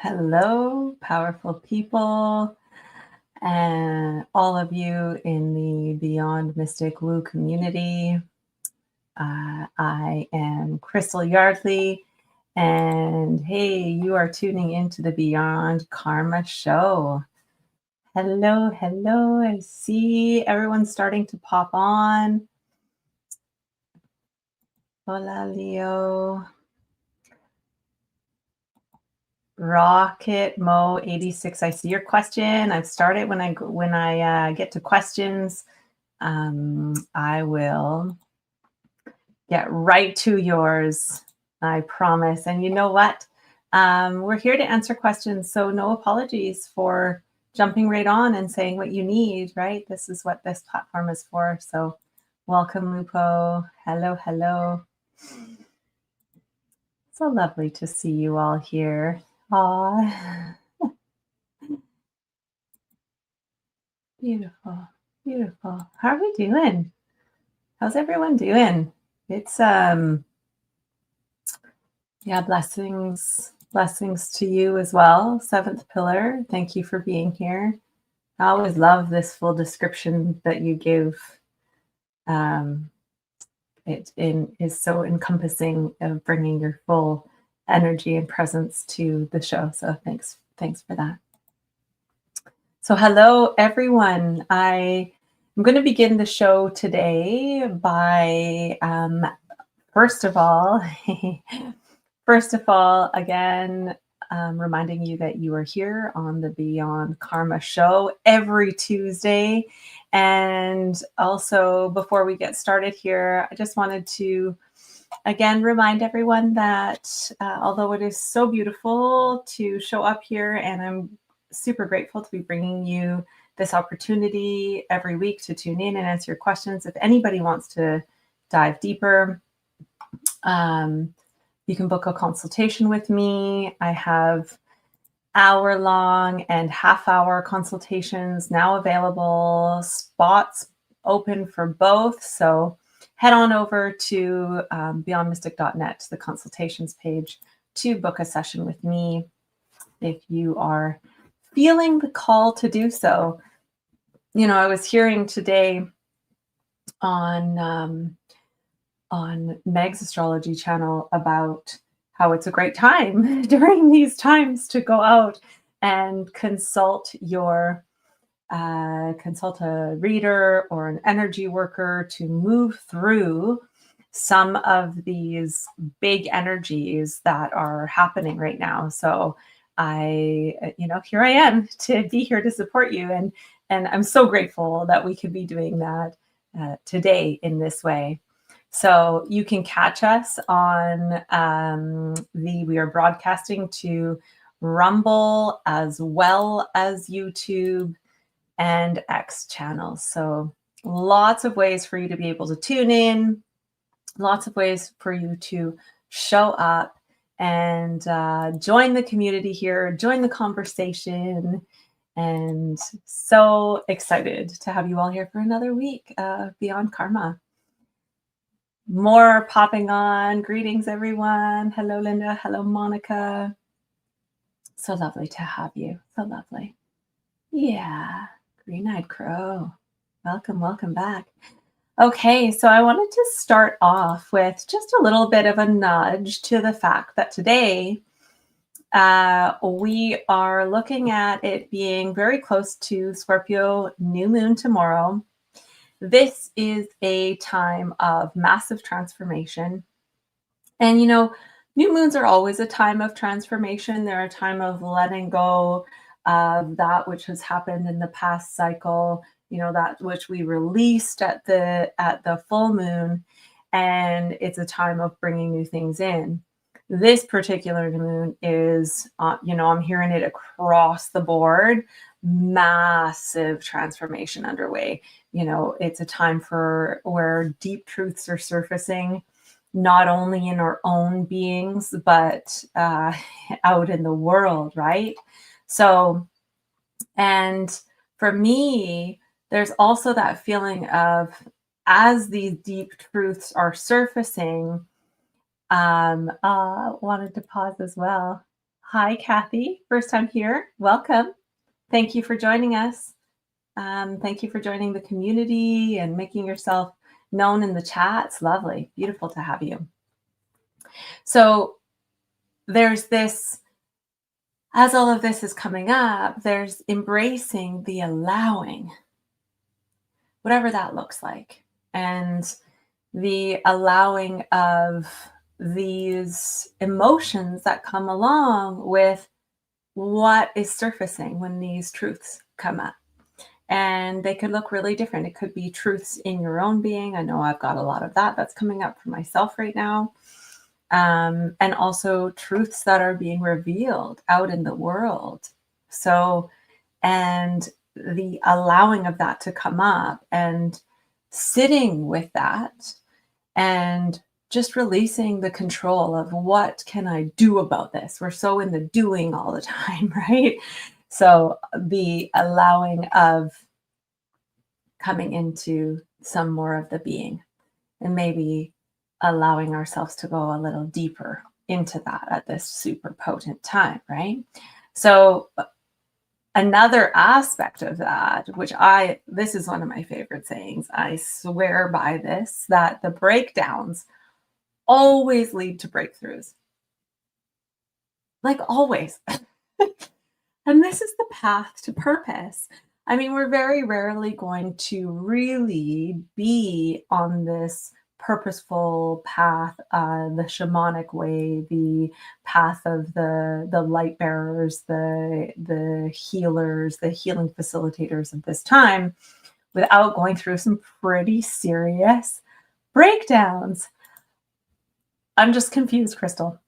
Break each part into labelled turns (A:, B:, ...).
A: Hello, powerful people, and all of you in the Beyond Mystic Woo community. I am Crystal Yardley, and hey, you are tuning into the Beyond Karma Show. Hello, hello. I see everyone's starting to pop on. Hola, Leo. Rocket Mo 86. I see your question. I've started when I get to questions. I will get right to yours. I promise. And you know what? We're here to answer questions, so no apologies for jumping right on and saying what you need. Right? This is what this platform is for. So, welcome, Lupo. Hello, hello. So lovely to see you all here. Aw. Beautiful, beautiful. How are we doing? How's everyone doing? It's yeah, blessings to you as well. Seventh pillar. Thank you for being here. I always love this full description that you give. It is so encompassing of bringing your full energy and presence to the show. So thanks for that. So hello, everyone. I am going to begin the show today by, first of all, again, reminding you that you are here on the Beyond Karma show every Tuesday. And also, before we get started here, I just wanted to, again, remind everyone that although it is so beautiful to show up here, and I'm super grateful to be bringing you this opportunity every week to tune in and answer your questions. If anybody wants to dive deeper, you can book a consultation with me. I have hour-long and half-hour consultations now available, spots open for both. So head on over to beyondmystic.net, the consultations page, to book a session with me if you are feeling the call to do so. You know, I was hearing today on Meg's astrology channel about how it's a great time during these times to go out and consult a reader or an energy worker to move through some of these big energies that are happening right now. So here I am to be here to support you. And I'm so grateful that we could be doing that today in this way. So you can catch us on we are broadcasting to Rumble as well as YouTube and X channels. So lots of ways for you to be able to tune in, lots of ways for you to show up and join the community here, join the conversation. And so excited to have you all here for another week Beyond Karma. More popping on. Greetings, everyone. Hello, Linda. Hello, Monica. So lovely to have you. So lovely. Yeah. Green-eyed crow. Welcome back. Okay, so I wanted to start off with just a little bit of a nudge to the fact that today we are looking at it being very close to Scorpio new moon tomorrow. This is a time of massive transformation. And, you know, new moons are always a time of transformation. They're a time of letting go of that which has happened in the past cycle, you know, that which we released at the full moon. And it's a time of bringing new things in. This particular moon is, I'm hearing it across the board, massive transformation underway. You know, it's a time where deep truths are surfacing, not only in our own beings, but out in the world, right? So, and for me, there's also that feeling of, as these deep truths are surfacing, wanted to pause as well. Hi, Kathy. First time here. Welcome. Thank you for joining us. Thank you for joining the community and making yourself known in the chat. It's lovely. Beautiful to have you. So there's this, as all of this is coming up, there's embracing the allowing, whatever that looks like. And the allowing of these emotions that come along with what is surfacing when these truths come up. And they could look really different. It could be truths in your own being. I know I've got a lot of that that's coming up for myself right now. And also truths that are being revealed out in the world. So, and the allowing of that to come up and sitting with that and just releasing the control of what can I do about this? We're so in the doing all the time, right? So the allowing of coming into some more of the being and maybe allowing ourselves to go a little deeper into that at this super potent time, right? So another aspect of that, which this is one of my favorite sayings, I swear by this, that the breakdowns always lead to breakthroughs. Like always. And this is the path to purpose. I mean, we're very rarely going to really be on this purposeful path, the shamanic way, the path of the light bearers, the healers, the healing facilitators of this time, without going through some pretty serious breakdowns. I'm just confused, Crystal.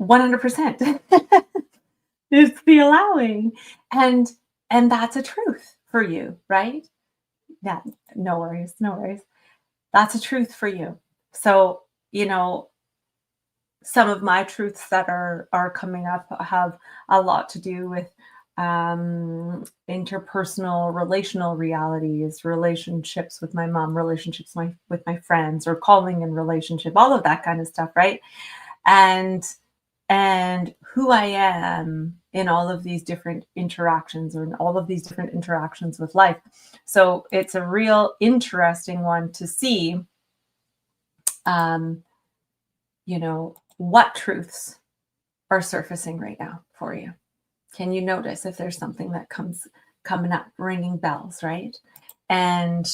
A: 100%. It's the allowing. And that's a truth for you, right? Yeah, no worries, no worries. That's a truth for you. So, some of my truths that are coming up have a lot to do with interpersonal relational realities, relationships with my mom, relationships with my friends, or calling in relationship, all of that kind of stuff, right? And who I am in all of these different interactions, or in all of these different interactions with life. So it's a real interesting one to see, what truths are surfacing right now for you. Can you notice if there's something that coming up, ringing bells, right? And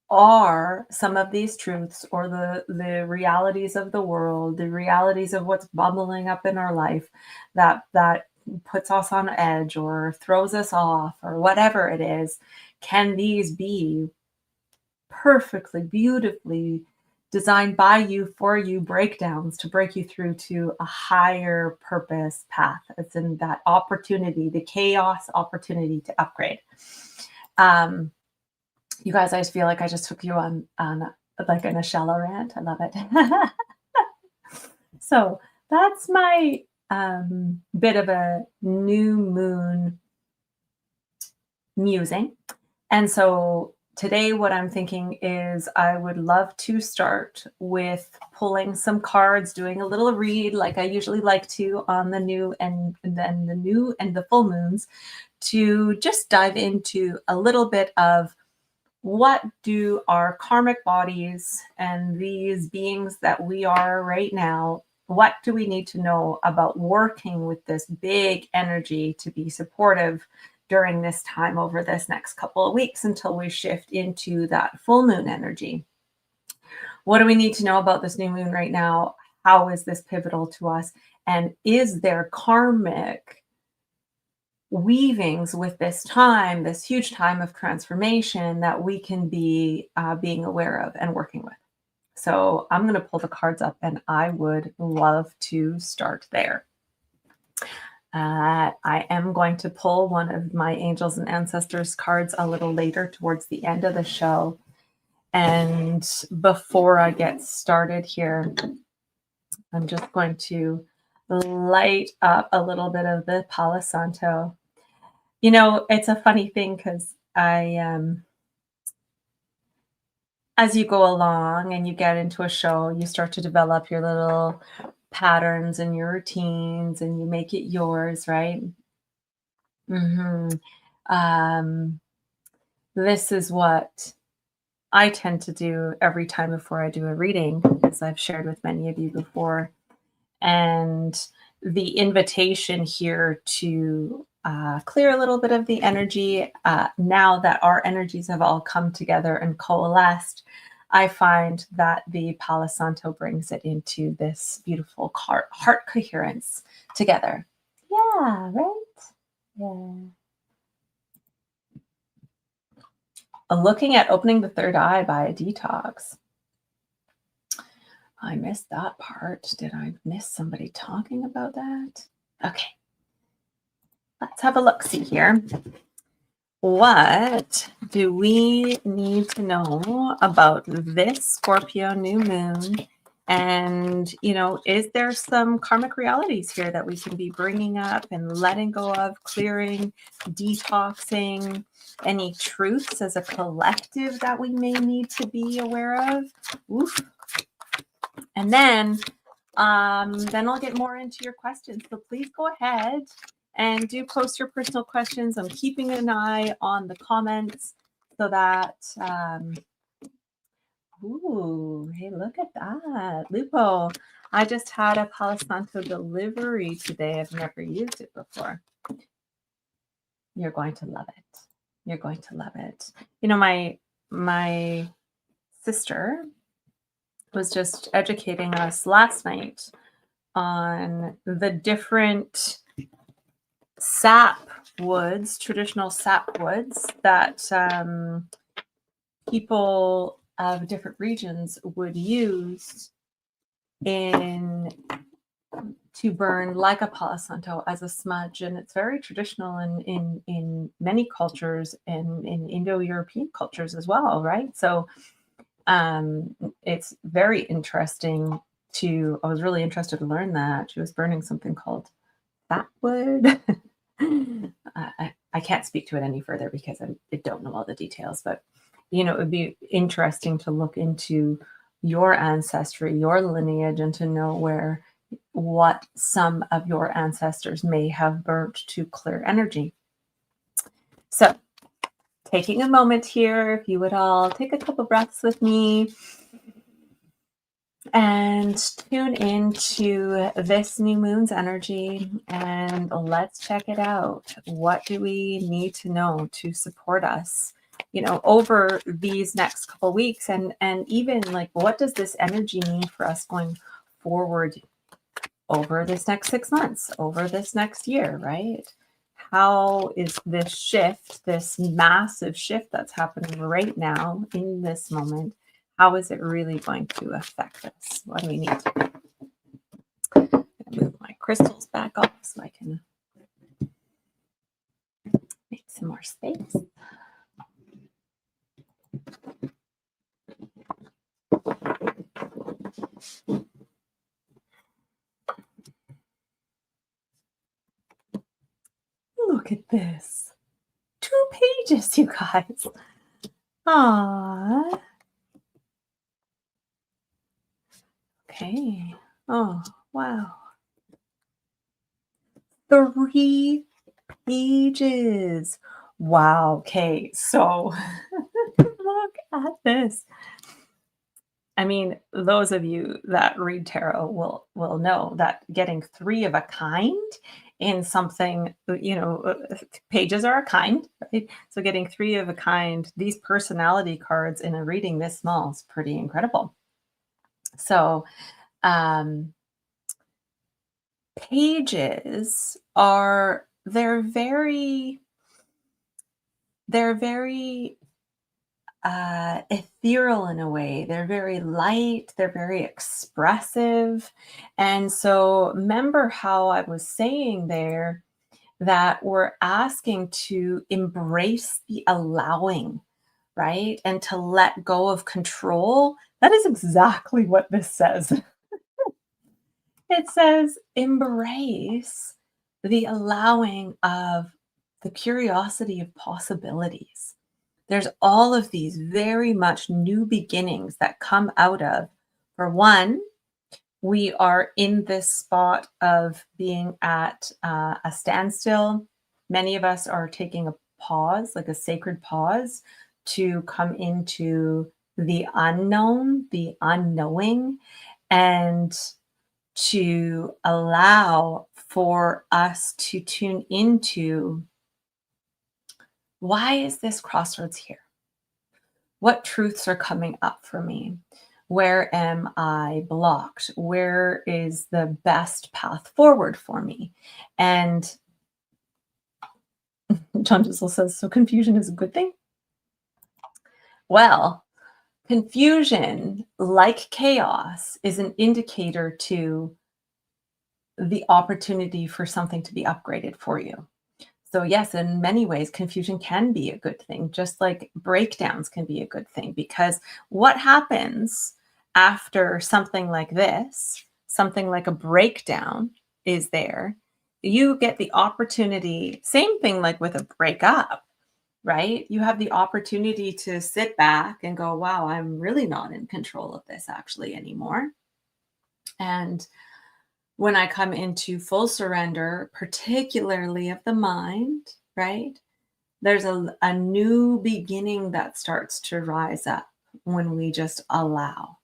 A: are some of these truths, or the realities of the world, the realities of what's bubbling up in our life that puts us on edge or throws us off or whatever it is, can these be perfectly, beautifully designed by you, for you, breakdowns to break you through to a higher purpose path? It's in that opportunity, the chaos opportunity to upgrade. You guys, I just feel like I just took you on like in a shallow rant. I love it. So that's my bit of a new moon musing. And so today what I'm thinking is I would love to start with pulling some cards, doing a little read like I usually like to on the new and then the new and the full moons, to just dive into a little bit of what do our karmic bodies and these beings that we are right now, what do we need to know about working with this big energy to be supportive during this time over this next couple of weeks until we shift into that full moon energy? What do we need to know about this new moon right now? How is this pivotal to us? And is there karmic weavings with this time, this huge time of transformation that we can be being aware of and working with? So I'm going to pull the cards up, and I would love to start there. I am going to pull one of my angels and ancestors cards a little later towards the end of the show. And before I get started here, I'm just going to light up a little bit of the Palo Santo. It's a funny thing because as you go along and you get into a show, you start to develop your little patterns and your routines and you make it yours, right? hmm Um, this is what I tend to do every time before I do a reading, as I've shared with many of you before. And the invitation here to clear a little bit of the energy now that our energies have all come together and coalesced. I find that the Palo Santo brings it into this beautiful heart coherence together. Yeah, right? Yeah. Looking at opening the third eye by a detox. I missed that part. Did I miss somebody talking about that? Okay, let's have a look-see here. What do we need to know about this Scorpio new moon? And, is there some karmic realities here that we can be bringing up and letting go of, clearing, detoxing? Any truths as a collective that we may need to be aware of? Oof. And then I'll get more into your questions. So please go ahead and do post your personal questions. I'm keeping an eye on the comments so that, ooh, hey, look at that. Lupo, I just had a Palo Santo delivery today. I've never used it before. You're going to love it. You're going to love it. My sister was just educating us last night on the different sap woods, traditional sap woods that people of different regions would use to burn like a Palo Santo as a smudge. And it's very traditional in many cultures and in Indo-European cultures as well, right? So it's very interesting I was really interested to learn that. She was burning something called sapwood. I can't speak to it any further because I don't know all the details, but it would be interesting to look into your ancestry, your lineage, and to know what some of your ancestors may have burnt to clear energy. So, taking a moment here, if you would all take a couple breaths with me and tune into this new moon's energy, and let's check it out. What do we need to know to support us, over these next couple weeks, and even like, what does this energy mean for us going forward over this next 6 months, over this next year, right? How is this shift, this massive shift that's happening right now in this moment, how is it really going to affect us? What do we need to do? Move my crystals back off so I can make some more space. Look at this. 2 pages, you guys. Aww. Okay. Oh, wow. 3 pages. Wow. Okay. So look at this. I mean, those of you that read tarot will know that getting 3 of a kind in something, pages are a kind, right? So getting 3 of a kind, these personality cards in a reading this small is pretty incredible. So, pages they're very ethereal in a way. They're very light, they're very expressive. And so, remember how I was saying there that we're asking to embrace the allowing, right? And to let go of control. That is exactly what this says. It says, embrace the allowing of the curiosity of possibilities. There's all of these very much new beginnings that come out of, for one, We are in this spot of being at a standstill. Many of us are taking a pause, like a sacred pause, to come into the unknown, the unknowing, and to allow for us to tune into, why is this crossroads here? What truths are coming up for me? Where am I blocked? Where is the best path forward for me? And John Dissel says, so confusion is a good thing? Well, confusion, like chaos, is an indicator to the opportunity for something to be upgraded for you. So yes, in many ways, confusion can be a good thing, just like breakdowns can be a good thing, because what happens after something like this, something like a breakdown is there, you get the opportunity, same thing like with a breakup, right? You have the opportunity to sit back and go, wow, I'm really not in control of this actually anymore. And when I come into full surrender, particularly of the mind, right? There's a new beginning that starts to rise up when we just allow.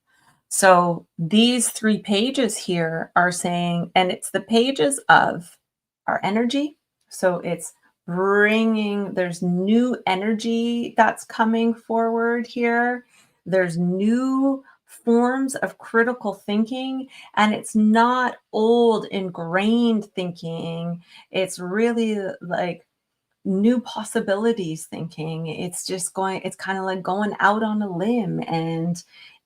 A: So these 3 pages here are saying, and it's the pages of our energy. So it's bringing, there's new energy that's coming forward here. There's new forms of critical thinking, and it's not old ingrained thinking. It's really like new possibilities thinking. It's just going, it's kind of like going out on a limb,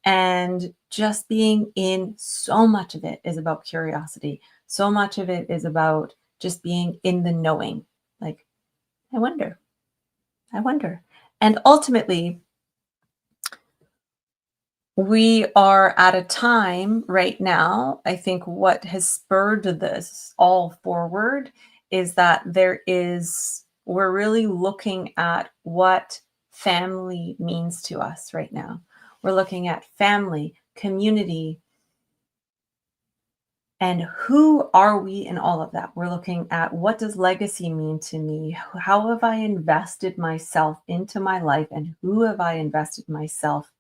A: and just being in. So much of it is about curiosity. So much of it is about just being in the knowing. Like, I wonder, I wonder. And ultimately, we are at a time right now, I think what has spurred this all forward is that we're really looking at what family means to us right now. We're looking at family, community, and who are we in all of that? We're looking at, what does legacy mean to me? How have I invested myself into my life, and who have I invested myself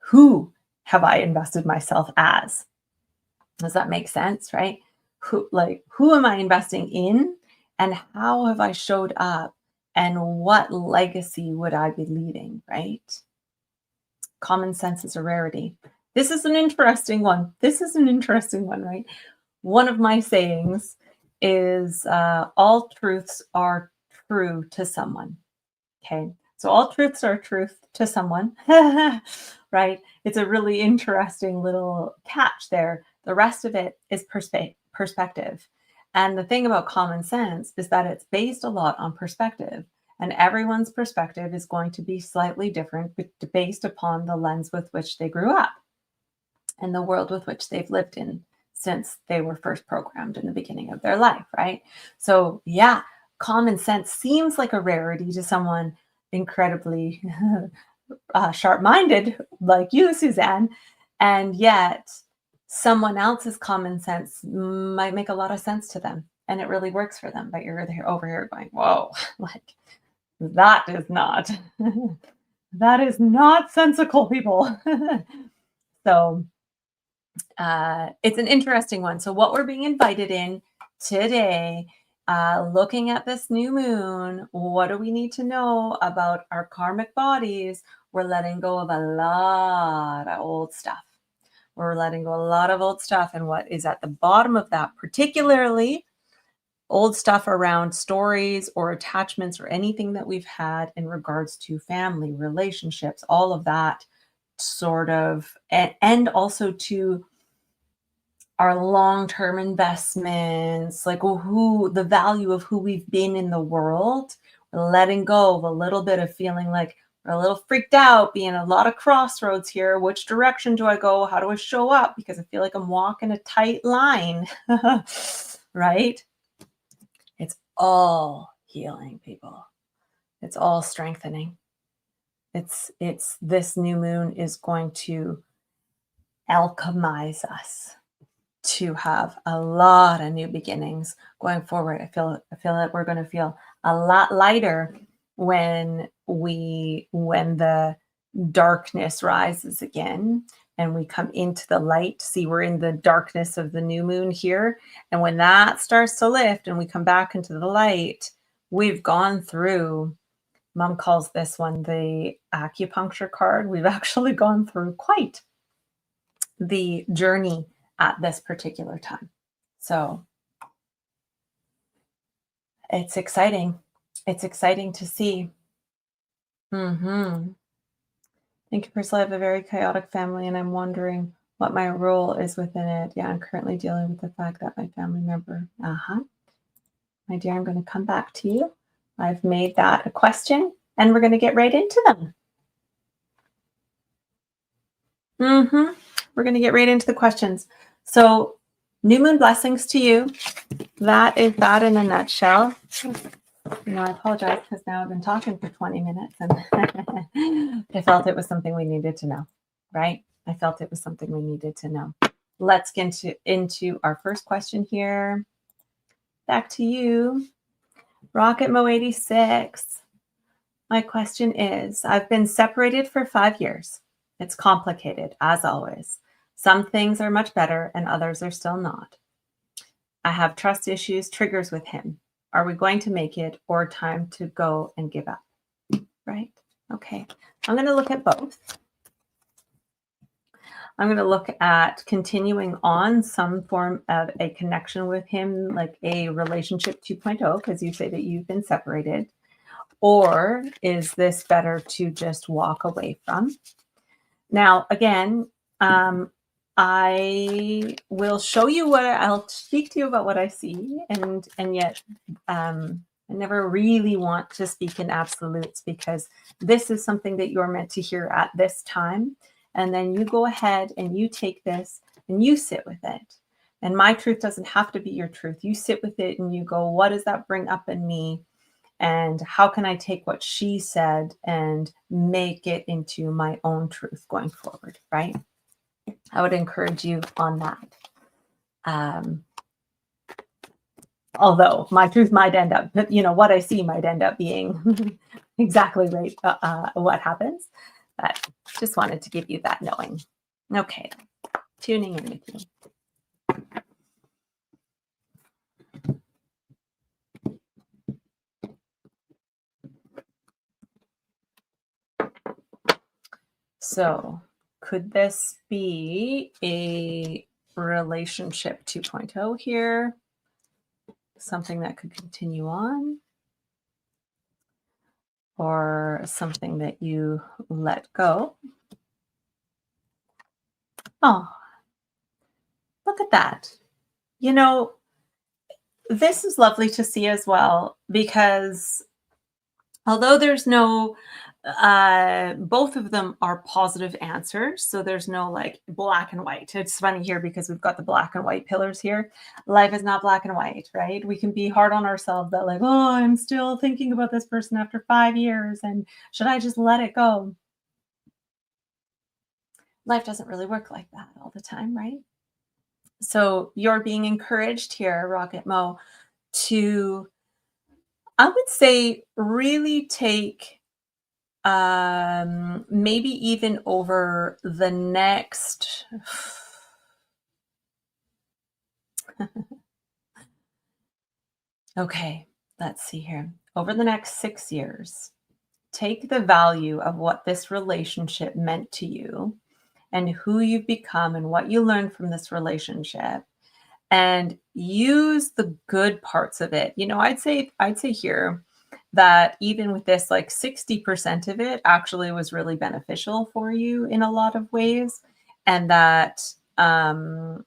A: who have I invested myself as? Does that make sense, right? Who am I investing in, and how have I showed up, and what legacy would I be leaving, right? Common sense is a rarity. This is an interesting one. This is an interesting one, right? One of my sayings is, all truths are true to someone. Okay. So all truths are truth to someone, right? It's a really interesting little catch there. The rest of it is perspective. And the thing about common sense is that it's based a lot on perspective. And everyone's perspective is going to be slightly different based upon the lens with which they grew up and the world with which they've lived in since they were first programmed in the beginning of their life, right? So, yeah, common sense seems like a rarity to someone incredibly sharp-minded like you, Suzanne, and yet someone else's common sense might make a lot of sense to them, and it really works for them. But you're over here going, "Whoa, like that is not that is not sensical, people." So it's an interesting one. So what we're being invited in today, looking at this new moon, what do we need to know about our karmic bodies? We're letting go of a lot of old stuff. We're letting go a lot of old stuff. And what is at the bottom of that, particularly old stuff around stories or attachments or anything that we've had in regards to family, relationships, all of that sort of, and also to our long-term investments, like who the value of who we've been in the world, letting go of a little bit of feeling like we're a little freaked out, being a lot of crossroads here. Which direction do I go? How do I show up? Because I feel like I'm walking a tight line, right? It's all healing, people. It's all strengthening. It's this new moon is going to alchemize us to have a lot of new beginnings going forward. I feel that we're going to feel a lot lighter when the darkness rises again and we come into the light. See, we're in the darkness of the new moon here. And when that starts to lift and we come back into the light, we've gone through, Mom calls this one the acupuncture card. We've actually gone through quite the journey at this particular time. So it's exciting. It's exciting to see. Thank you, Priscilla. I have a very chaotic family, and I'm wondering what my role is within it. Yeah, I'm currently dealing with the fact that my family member. My dear, I'm going to come back to you. I've made that a question, and we're going to get right into them. We're going to get right into the questions. So, new moon blessings to you. That is that in a nutshell. I apologize because now I've been talking for 20 minutes and I felt it was something we needed to know, right? I felt it was something we needed to know. Let's get into our first question here. Back to you, Rocket Mo 86. My question is, I've been separated for 5 years. It's complicated, as always. Some things are much better and others are still not. I have trust issues, triggers with him. Are we going to make it or time to go and give up? Right? Okay. I'm going to look at both. I'm going to look at continuing on some form of a connection with him, like a relationship 2.0, because you say that you've been separated. Or is this better to just walk away from? Now, again, I will show you I'll speak to you about what I see, and yet I never really want to speak in absolutes because this is something that you're meant to hear at this time. And then you go ahead and you take this and you sit with it. And my truth doesn't have to be your truth. You sit with it and you go, what does that bring up in me? And how can I take what she said and make it into my own truth going forward, right? I would encourage you on that. Although my truth might end up, what I see might end up being exactly right what happens. But just wanted to give you that knowing. Okay, tuning in with you. So could this be a relationship 2.0 here? Something that could continue on? Or something that you let go? Oh, look at that. This is lovely to see as well, because although there's no, both of them are positive answers. So there's no like black and white. It's funny here because we've got the black and white pillars here. Life is not black and white, right? We can be hard on ourselves that like, oh, I'm still thinking about this person after 5 years. And should I just let it go? Life doesn't really work like that all the time, right? So you're being encouraged here, Rocket Mo, to, I would say, really take maybe even over the next okay, let's see here. Over the next 6 years, take the value of what this relationship meant to you and who you've become and what you learned from this relationship, and use the good parts of it. I'd say here that even with this, like 60% of it actually was really beneficial for you in a lot of ways, and that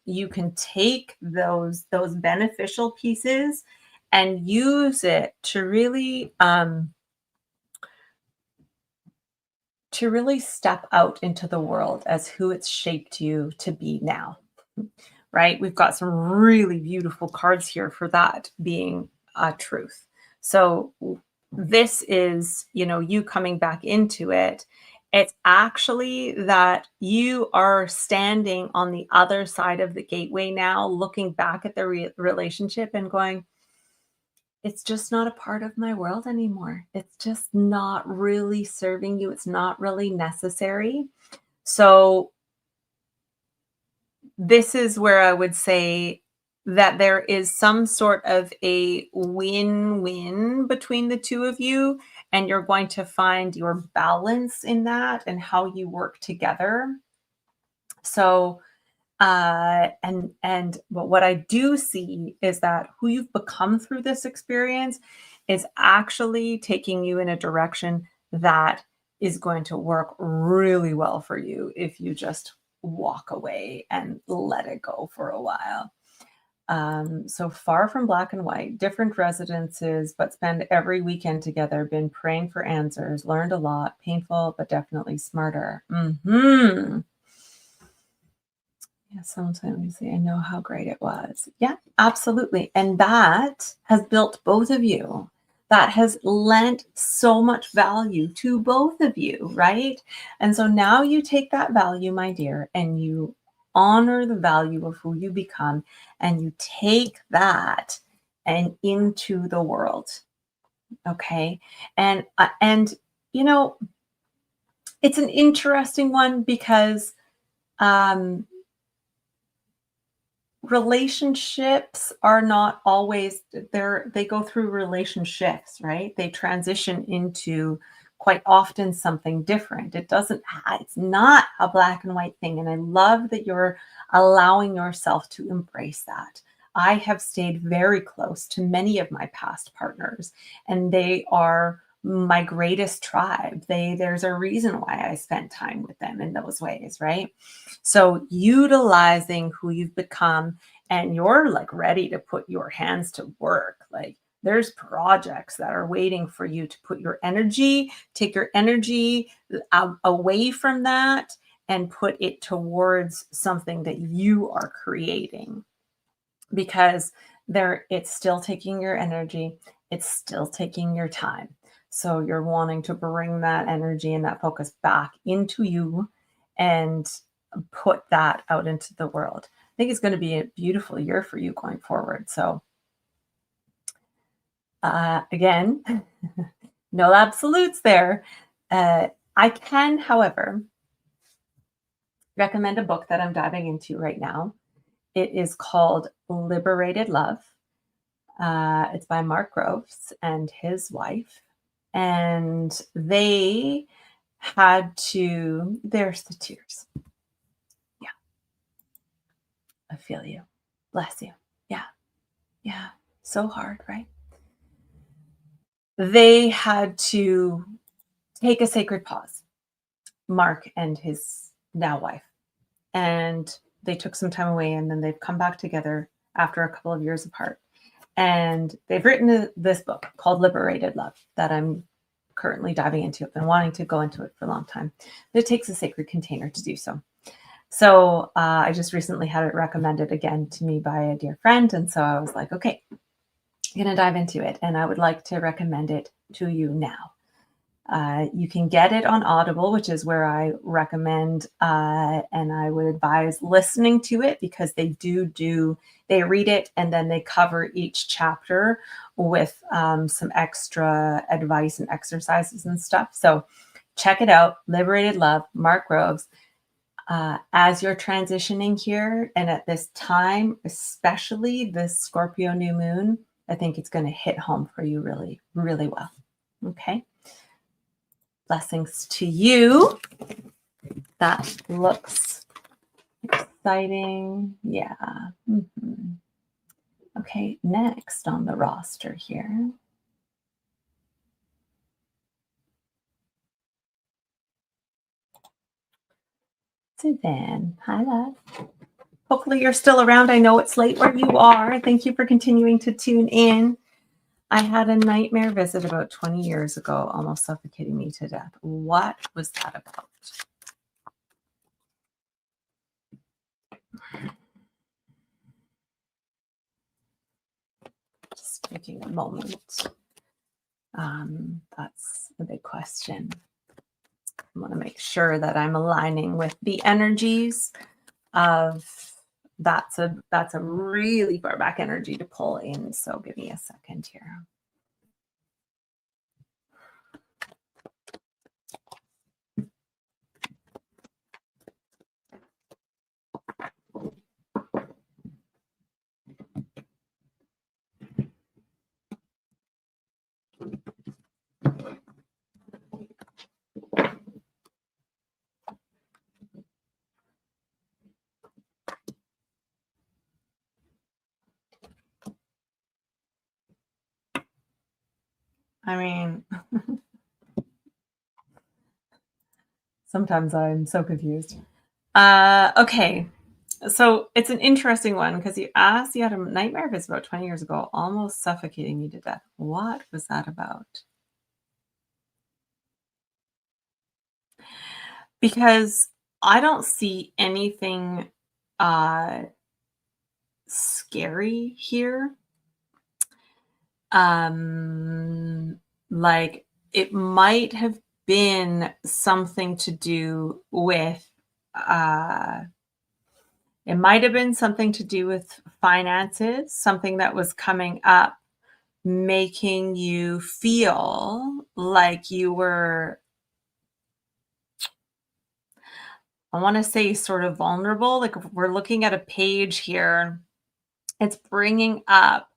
A: you can take those beneficial pieces and use it to really step out into the world as who it's shaped you to be now. Right? We've got some really beautiful cards here for that being a truth. So this is, you coming back into it It's actually that you are standing on the other side of the gateway now, looking back at the relationship and going, it's just not a part of my world anymore. It's just not really serving you. It's not really necessary. So this is where I would say that there is some sort of a win-win between the two of you, and you're going to find your balance in that and how you work together. So, but what I do see is that who you've become through this experience is actually taking you in a direction that is going to work really well for you if you just walk away and let it go for a while. So far from black and white, different residences, but spend every weekend together, been praying for answers, learned a lot, painful, but definitely smarter. Yeah, sometimes I know how great it was. Yeah, absolutely. And that has built both of you. That has lent so much value to both of you, right? And so now you take that value, my dear, and you honor the value of who you become, and you take that and into the world. Okay. And you know, it's an interesting one because um relationships are not always they go through relationships, right? They transition into quite often something different. It's not a black and white thing, and I love that you're allowing yourself to embrace that. I have stayed very close to many of my past partners, and they are my greatest tribe. There's a reason why I spent time with them in those ways, right? So utilizing who you've become, and you're like ready to put your hands to work. Like there's projects that are waiting for you to put your energy, take your energy away from that and put it towards something that you are creating, because it's still taking your energy, it's still taking your time. So you're wanting to bring that energy and that focus back into you and put that out into the world. I think it's going to be a beautiful year for you going forward. So again, no absolutes there. I can, however, recommend a book that I'm diving into right now. It is called Liberated Love. It's by Mark Groves and his wife. And they there's the tears. Yeah. I feel you. Bless you. Yeah. Yeah. So hard, right? They had to take a sacred pause, Mark and his now wife. And they took some time away, and then they've come back together after a couple of years apart. And they've written this book called Liberated Love that I'm currently diving into. I've been wanting to go into it for a long time. But it takes a sacred container to do so. So I just recently had it recommended again to me by a dear friend. And so I was like, okay, I'm going to dive into it. And I would like to recommend it to you now. You can get it on Audible, which is where I recommend, and I would advise listening to it, because they read it and then they cover each chapter with some extra advice and exercises and stuff. So check it out. Liberated Love, Mark Groves. As you're transitioning here and at this time, especially this Scorpio new moon, I think it's going to hit home for you really, really well. Okay. Blessings to you. That looks exciting. Yeah. Mm-hmm. Okay, next on the roster here. Suzanne. Hi, love. Hopefully you're still around. I know it's late where you are. Thank you for continuing to tune in. I had a nightmare visit about 20 years ago, almost suffocating me to death. What was that about? Just taking a moment. That's the big question. want to make sure that I'm aligning with the energies of that's a really far back energy to pull in. So give me a second here. I mean, sometimes I'm so confused. Okay. So it's an interesting one because you asked, you had a nightmare visit about 20 years ago, almost suffocating you to death. What was that about? Because I don't see anything uh, scary here. Um, like it might have been something to do with uh it might have been something to do with finances, something that was coming up, making you feel like you were, I want to say, sort of vulnerable. Like if we're looking at a page here, it's bringing up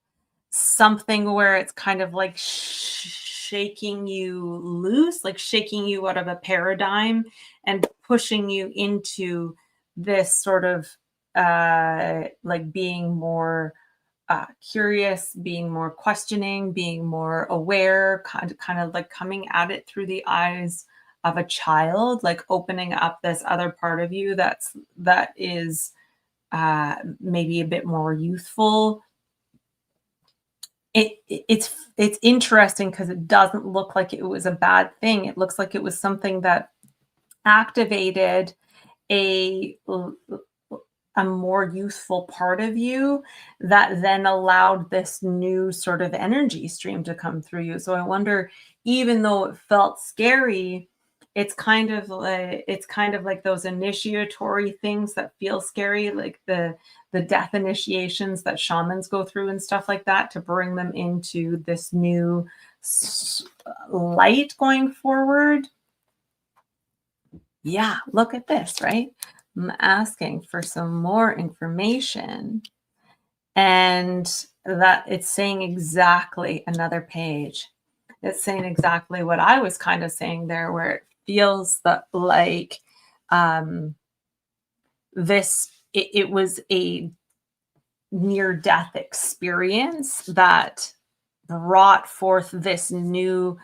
A: something where it's kind of like shaking you loose, like shaking you out of a paradigm and pushing you into this sort of like being more curious, being more questioning, being more aware, kind of like coming at it through the eyes of a child, like opening up this other part of you that is maybe a bit more youthful. It's interesting because it doesn't look like it was a bad thing. It looks like it was something that activated a a more youthful part of you that then allowed this new sort of energy stream to come through you. So I wonder, even though it felt scary, it's kind of like those initiatory things that feel scary, like the death initiations that shamans go through and stuff like that, to bring them into this new light going forward. Yeah, look at this, right? I'm asking for some more information, and that it's saying exactly another page. It's saying exactly what I was kind of saying there, where it feels that like it was a near death experience that brought forth this new,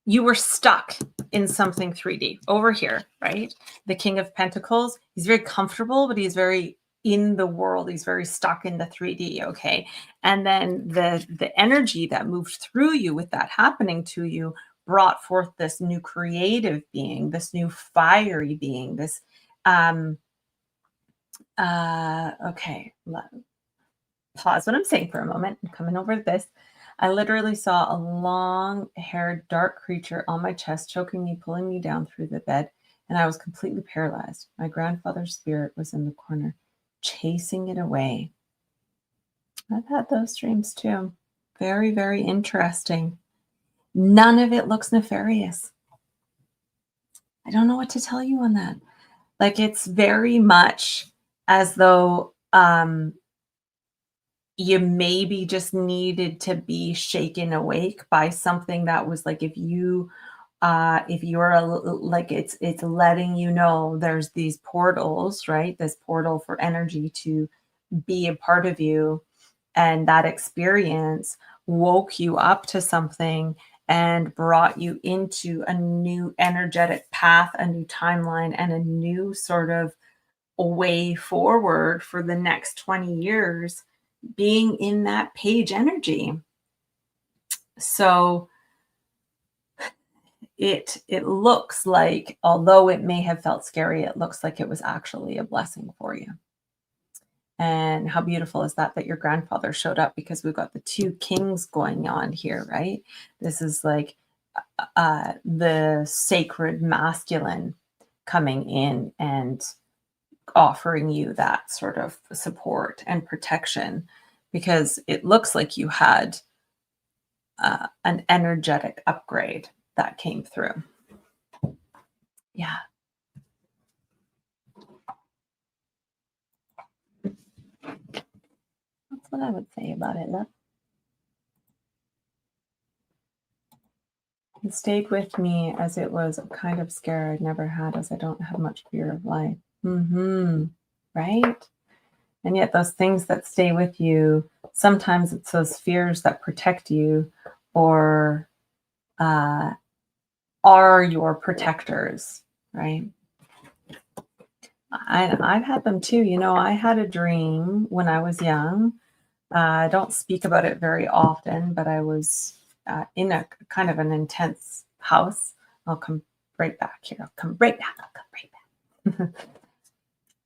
A: you were stuck in something 3D over here, right? The King of Pentacles, he's very comfortable, but he's very in the world. He's very stuck in the 3D, okay? And then the energy that moved through you with that happening to you brought forth this new creative being, this new fiery being, this okay, pause what I'm saying for a moment. I'm coming over to this. I literally saw a long-haired, dark creature on my chest, choking me, pulling me down through the bed, and I was completely paralyzed. My grandfather's spirit was in the corner, chasing it away. I've had those dreams too. Very, very interesting. None of it looks nefarious. I don't know what to tell you on that. Like, it's very much as though you maybe just needed to be shaken awake by something that was like, if you're like, it's letting you know there's these portals, right? This portal for energy to be a part of you, and that experience woke you up to something and brought you into a new energetic path, a new timeline, and a new sort of way forward for the next 20 years, being in that page energy. So it looks like, although it may have felt scary, it looks like it was actually a blessing for you. And how beautiful is that your grandfather showed up, because we've got the two kings going on here, right? This is like the sacred masculine coming in and offering you that sort of support and protection, because it looks like you had an energetic upgrade that came through. Yeah. That's what I would say about it, love. It stayed with me as it was a kind of scare I'd never had, as I don't have much fear of life. Right? And yet those things that stay with you, sometimes it's those fears that protect you or uh, are your protectors, right? I've had them too. I had a dream when I was young. I don't speak about it very often, but I was in a kind of an intense house. I'll come right back here. I'll come right back. I'll come right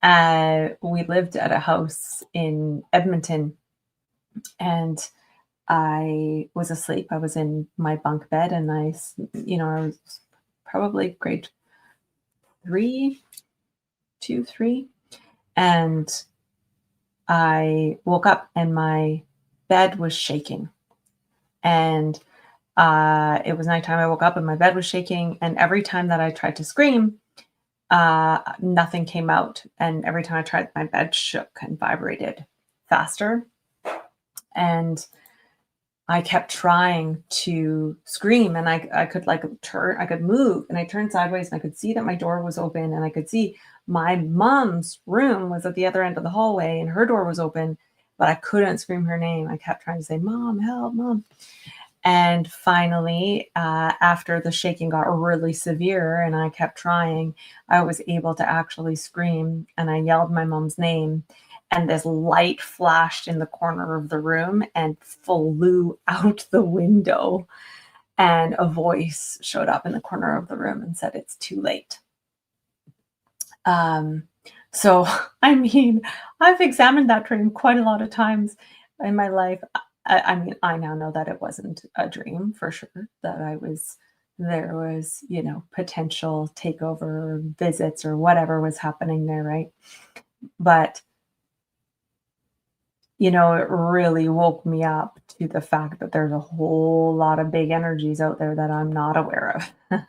A: back. We lived at a house in Edmonton, and I was asleep. I was in my bunk bed, and I was probably grade 3, 2, 3, and I woke up and my bed was shaking. And it was nighttime. I woke up and my bed was shaking. And every time that I tried to scream, nothing came out. And every time I tried, my bed shook and vibrated faster. And I kept trying to scream, and I could I could move, and I turned sideways and I could see that my door was open, and I could see my mom's room was at the other end of the hallway and her door was open, but I couldn't scream her name. I kept trying to say, "Mom, help, Mom." And finally, after the shaking got really severe and I kept trying, I was able to actually scream, and I yelled my mom's name. And this light flashed in the corner of the room and flew out the window. And a voice showed up in the corner of the room and said, "It's too late." Um, so, I mean, I've examined that dream quite a lot of times in my life. I mean, I now know that it wasn't a dream for sure, that there was, potential takeover visits or whatever was happening there, right? But, it really woke me up to the fact that there's a whole lot of big energies out there that I'm not aware of.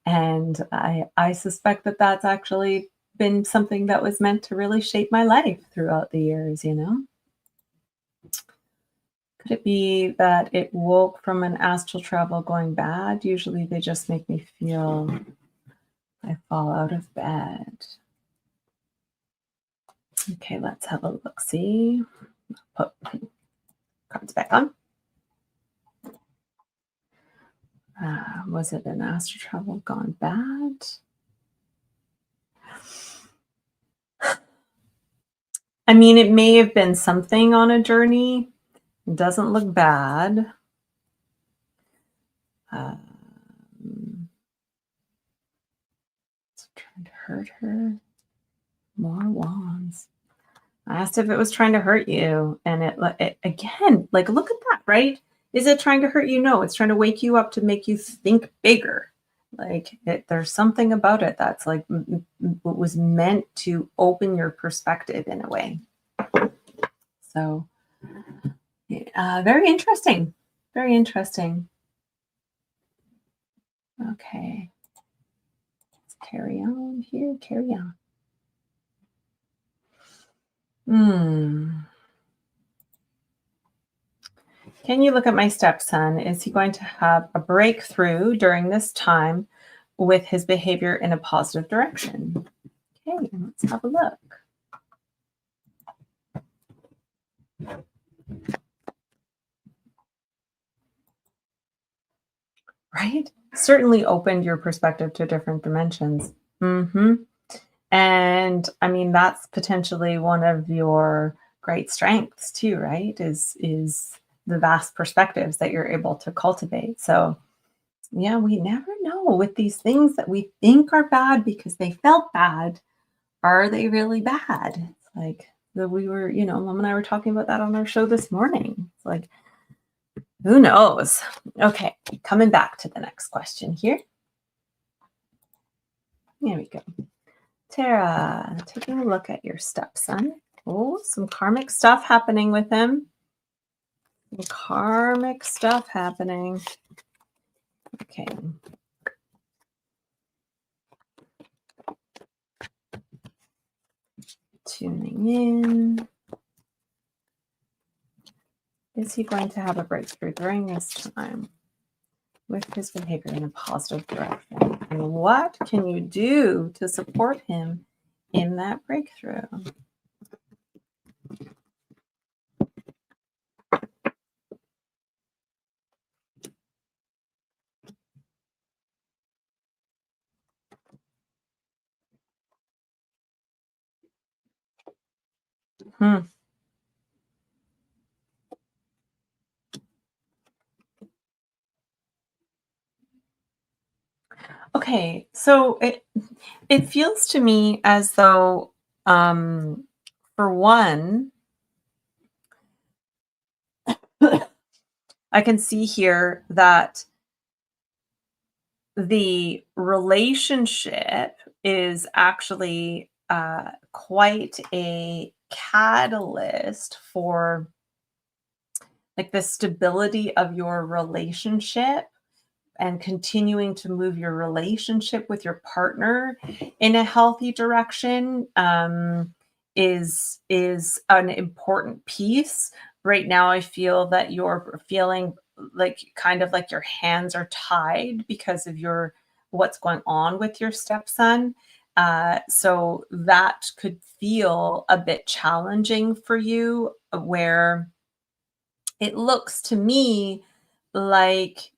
A: And I suspect that that's actually been something that was meant to really shape my life throughout the years. Could it be that it woke from an astral travel going bad? Usually they just make me feel I fall out of bed. Okay, let's have a look. See, put cards back on. Was it an astral travel gone bad? I mean, it may have been something on a journey. It doesn't look bad. It's trying to hurt her. More wands. I asked if it was trying to hurt you, and it again, like, look at that, right? Is it trying to hurt you? No, it's trying to wake you up to make you think bigger. Like, there's something about it that's like was meant to open your perspective in a way. So, very interesting. Very interesting. Okay. Let's carry on here. Carry on. Can you look at my stepson? Is he going to have a breakthrough during this time with his behavior in a positive direction? Okay, let's have a look. Right? Certainly opened your perspective to different dimensions. And I mean, that's potentially one of your great strengths too, right? Is the vast perspectives that you're able to cultivate. So yeah, we never know with these things that we think are bad because they felt bad. Are they really bad? It's like that we were, Mom and I were talking about that on our show this morning. It's like Who knows? Okay, coming back to the next question here. Here we go. Tara, taking a look at your stepson. Oh, some karmic stuff happening with him. Some karmic stuff happening. Okay. Tuning in. Is he going to have a breakthrough during this time with his behavior in a positive direction? And what can you do to support him in that breakthrough? Hmm. Okay, so it feels to me as though, for one, I can see here that the relationship is actually quite a catalyst for like the stability of your relationship and continuing to move your relationship with your partner in a healthy direction, is an important piece. Right now, I feel that you're feeling like kind of like your hands are tied because of your what's going on with your stepson. So that could feel a bit challenging for you, where it looks to me like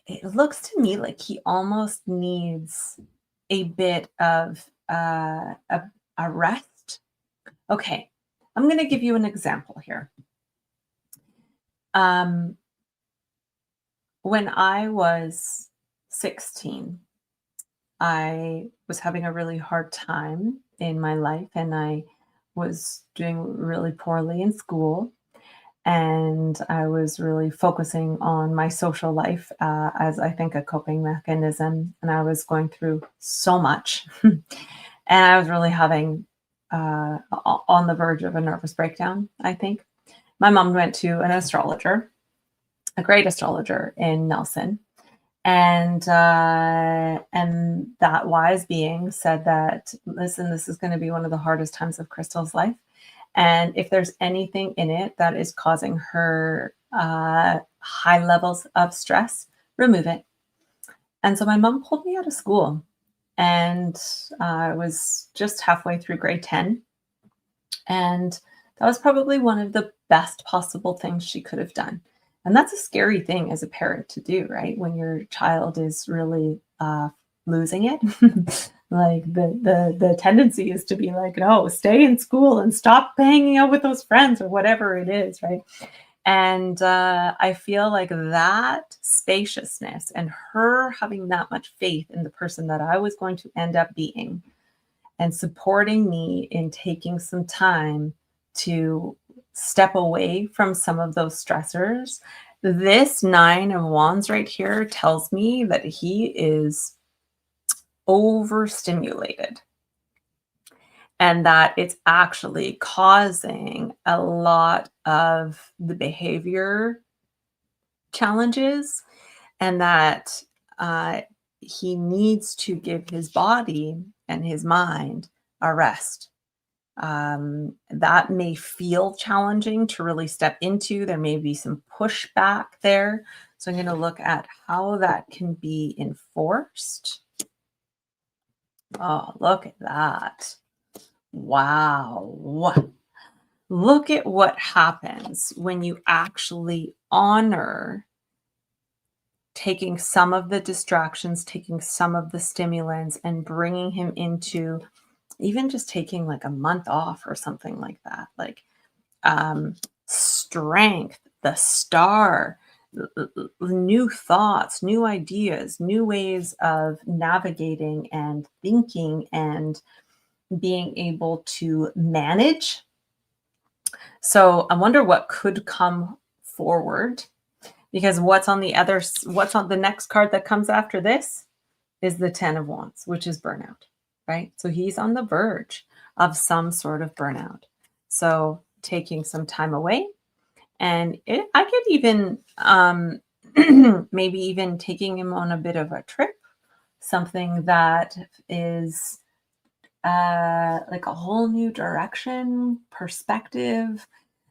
A: it looks to me like he almost needs a bit of a rest. Okay, I'm going to give you an example here. Um, when I was 16, I was having a really hard time in my life, and I was doing really poorly in school. And I was really focusing on my social life as I think a coping mechanism. And I was going through so much. And I was really having on the verge of a nervous breakdown, I think. My mom went to an astrologer, a great astrologer in Nelson. And that wise being said that, listen, this is going to be one of the hardest times of Crystal's life. And if there's anything in it that is causing her high levels of stress, remove it. And so my mom pulled me out of school, and I was just halfway through grade 10. And that was probably one of the best possible things she could have done. And that's a scary thing as a parent to do, right? When your child is really losing it. Like the tendency is to be like, no, stay in school and stop hanging out with those friends or whatever it is, right? And I feel like that spaciousness and her having that much faith in the person that I was going to end up being and supporting me in taking some time to step away from some of those stressors. This 9 of Wands right here tells me that he is overstimulated and that it's actually causing a lot of the behavior challenges, and that he needs to give his body and his mind a rest. That may feel challenging to really step into. There may be some pushback there. So I'm going to look at how that can be enforced. Oh, look at that. Wow. Look at what happens when you actually honor taking some of the distractions, taking some of the stimulants, and bringing him into even just taking like a month off or something like that. Like strength, the star, new thoughts, new ideas, new ways of navigating and thinking and being able to manage. So I wonder what could come forward, because what's on the next card that comes after this is the 10 of Wands, which is burnout, right? So he's on the verge of some sort of burnout. So taking some time away, and I could even maybe even taking him on a bit of a trip, something that is like a whole new direction, perspective,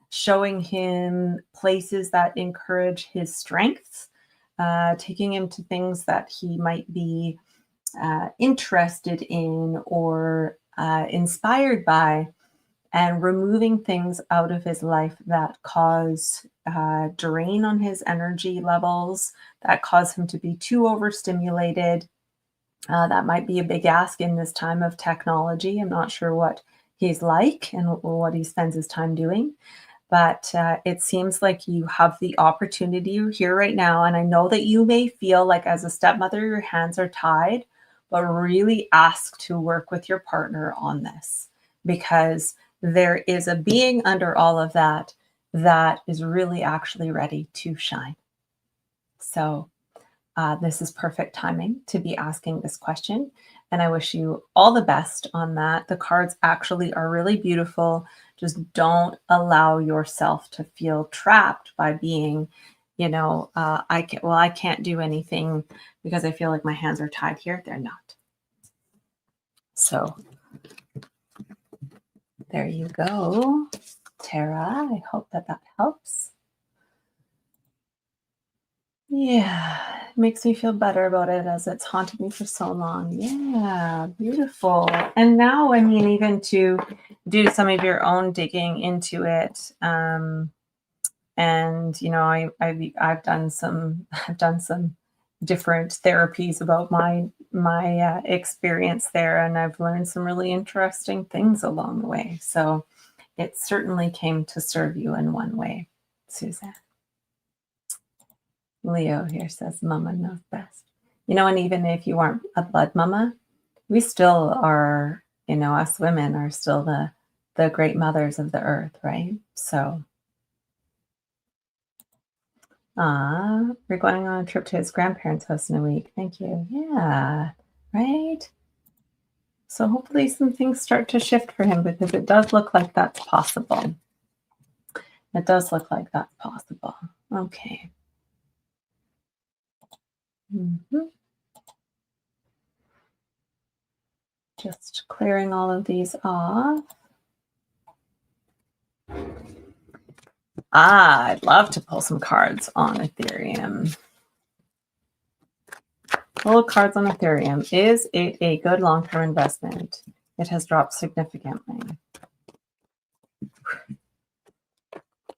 A: showing him places that encourage his strengths, taking him to things that he might be interested in or inspired by, and removing things out of his life that cause drain on his energy levels, that cause him to be too overstimulated. That might be a big ask in this time of technology. I'm not sure what he's like and what he spends his time doing. But it seems like you have the opportunity here right now. And I know that you may feel like as a stepmother, your hands are tied, but really ask to work with your partner on this, because there is a being under all of that that is really actually ready to shine. So this is perfect timing to be asking this question. And I wish you all the best on that. The cards actually are really beautiful. Just don't allow yourself to feel trapped by being, I can't do anything because I feel like my hands are tied here. They're not. So there you go, Tara. I hope that helps. Yeah, it makes me feel better about it as it's haunted me for so long. Yeah, beautiful. And now, I mean, even to do some of your own digging into it, and I've done some different therapies about my experience there, and I've learned some really interesting things along the way. So it certainly came to serve you in one way, Suzanne. Leo here says, Mama knows best. And even if you aren't a blood mama, we still are, us women are still the great mothers of the earth, right? So, we're going on a trip to his grandparents' house in a week. Thank you. Yeah, right? So hopefully some things start to shift for him, because it does look like that's possible. It does look like that's possible. Okay. Mm-hmm. Just clearing all of these off. I'd love to pull some cards on Ethereum. Pull cards on Ethereum. Is it a good long-term investment? It has dropped significantly.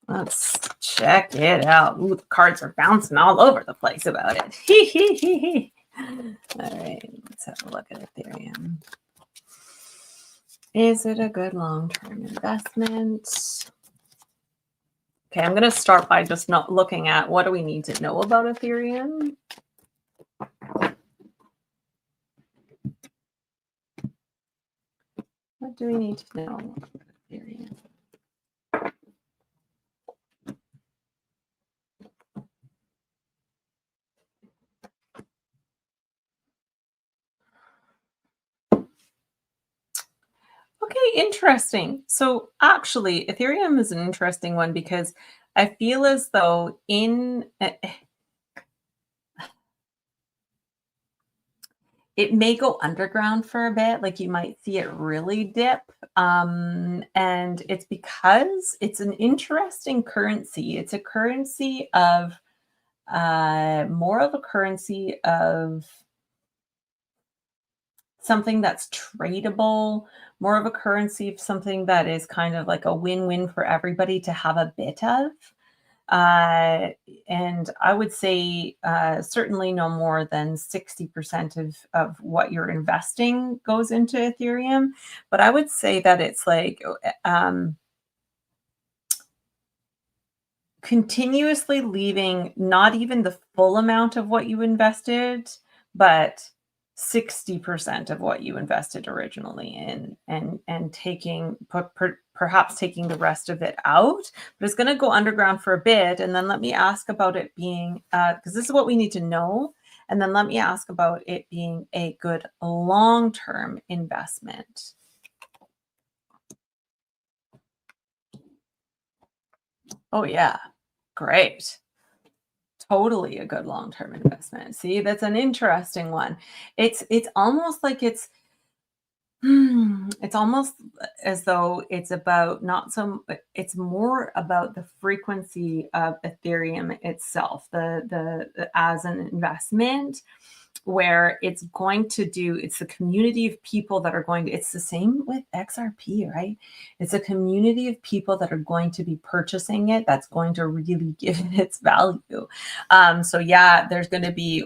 A: Let's check it out. Ooh, the cards are bouncing all over the place about it. All right, let's have a look at Ethereum. Is it a good long-term investment? Okay, I'm going to start by just not looking at what do we need to know about Ethereum. What do we need to know about Ethereum? Okay, interesting. So actually, Ethereum is an interesting one, because I feel as though it may go underground for a bit, like you might see it really dip. And it's because it's an interesting currency. It's a currency of more of a currency of something that's tradable, more of a currency of something that is kind of like a win-win for everybody to have a bit of. Uh, and I would say certainly no more than 60% of what you're investing goes into Ethereum. But I would say that it's like continuously leaving not even the full amount of what you invested, but 60% of what you invested originally in, and perhaps taking the rest of it out, but it's going to go underground for a bit. And then let me ask about it being, because this is what we need to know. And then let me ask about it being a good long-term investment. Oh yeah, great. Totally a good long-term investment. See, that's an interesting one. It's almost like it's almost as though it's about not some it's more about the frequency of Ethereum itself, the as an investment, where it's the community of people that are going to, it's the same with XRP, right? It's a community of people that are going to be purchasing it that's going to really give it its value. So yeah,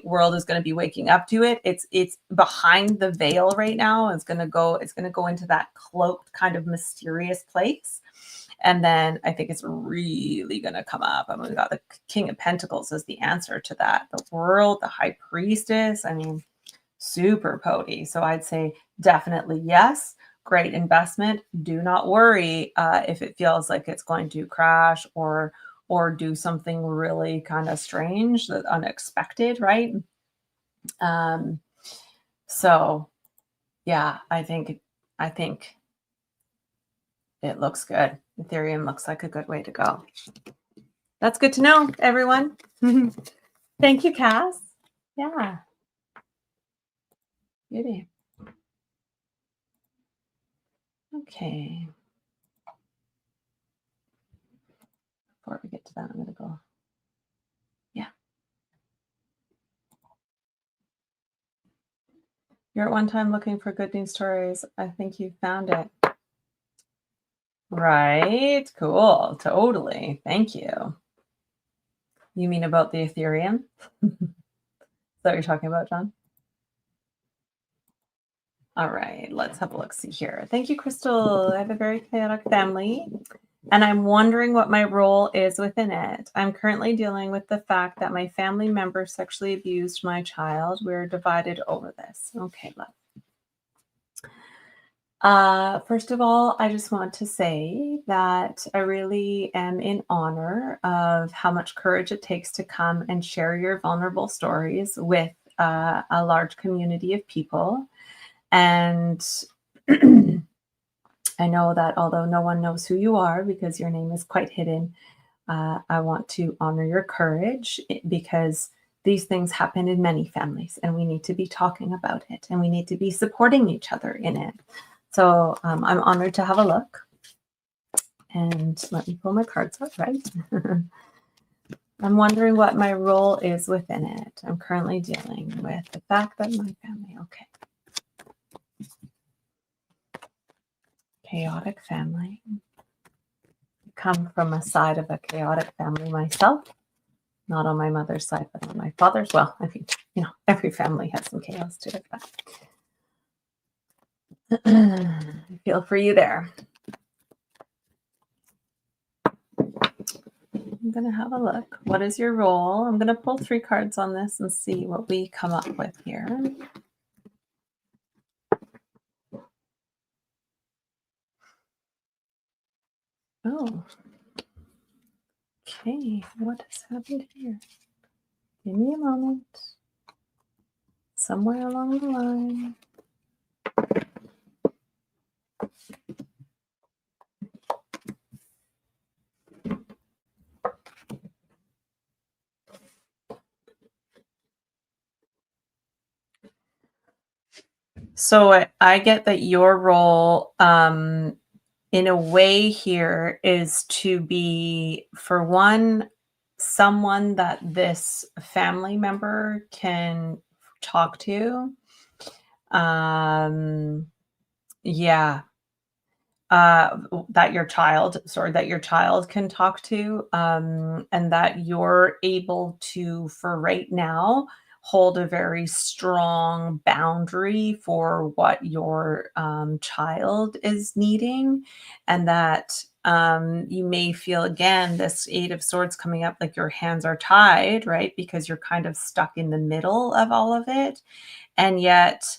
A: world is going to be waking up to it. It's behind the veil right now. It's going to go into that cloaked kind of mysterious place. And then I think it's really going to come up. I mean, we got the King of Pentacles as the answer to that. The World, the High Priestess. I mean, super potent. So I'd say definitely yes. Great investment. Do not worry if it feels like it's going to crash or do something really kind of strange, that unexpected, right? So yeah, I think it looks good. Ethereum looks like a good way to go. That's good to know, everyone. Thank you, Cass. Yeah. Beauty. Okay. Before we get to that, I'm going to go. Yeah. You're at one time looking for good news stories. I think you found it. Right. Cool. Totally. Thank you. You mean about the Ethereum? Is that what you're talking about, John? All right, let's have a look. See here. Thank you, Crystal. I have a very chaotic family, and I'm wondering what my role is within it. I'm currently dealing with the fact that my family member sexually abused my child. We're divided over this. Okay, love. First of all, I just want to say that I really am in honor of how much courage it takes to come and share your vulnerable stories with a large community of people. And I know that although no one knows who you are because your name is quite hidden, I want to honor your courage because these things happen in many families and we need to be talking about it and we need to be supporting each other in it. So I'm honored to have a look. And let me pull my cards out, right? I'm wondering what my role is within it. I'm currently dealing with the fact that my family, okay. Chaotic family. Come from a side of a chaotic family myself, not on my mother's side, but on my father's. Well, I mean, every family has some chaos to it, but I feel for you there. I'm going to have a look. What is your role? I'm going to pull 3 cards on this and see what we come up with here. Oh. Okay, what has happened here? Give me a moment. Somewhere along the line. So I get that your role in a way here is to be, for one, someone that this family member can talk to. Yeah. That your child can talk to, and that you're able to, for right now, hold a very strong boundary for what your child is needing, and that you may feel, again, this 8 of Swords coming up, like your hands are tied, right? Because you're kind of stuck in the middle of all of it. And yet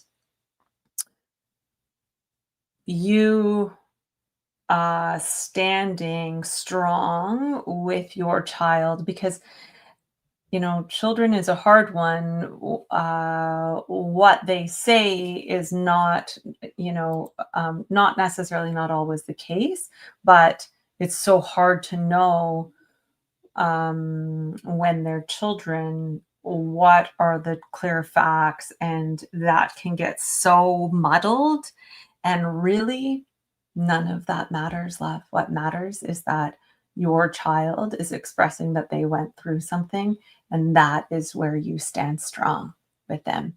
A: you standing strong with your child, because children is a hard one. What they say is not, not necessarily, not always the case, but it's so hard to know when they're children what are the clear facts, and that can get so muddled. And really, none of that matters, love. What matters is that your child is expressing that they went through something, and that is where you stand strong with them.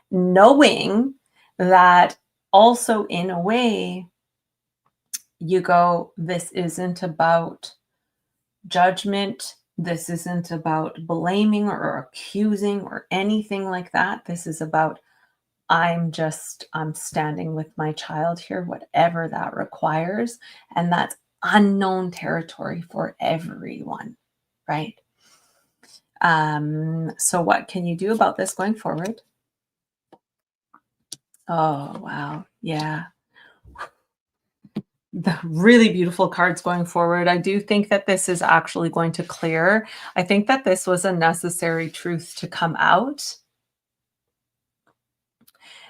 A: Knowing that also, in a way, you go, this isn't about judgment. This isn't about blaming or accusing or anything like that. This is about, I'm standing with my child here, whatever that requires. And that's unknown territory for everyone, right? So what can you do about this going forward? Oh, wow. Yeah. The really beautiful cards going forward. I do think that this is actually going to clear. I think that this was a necessary truth to come out.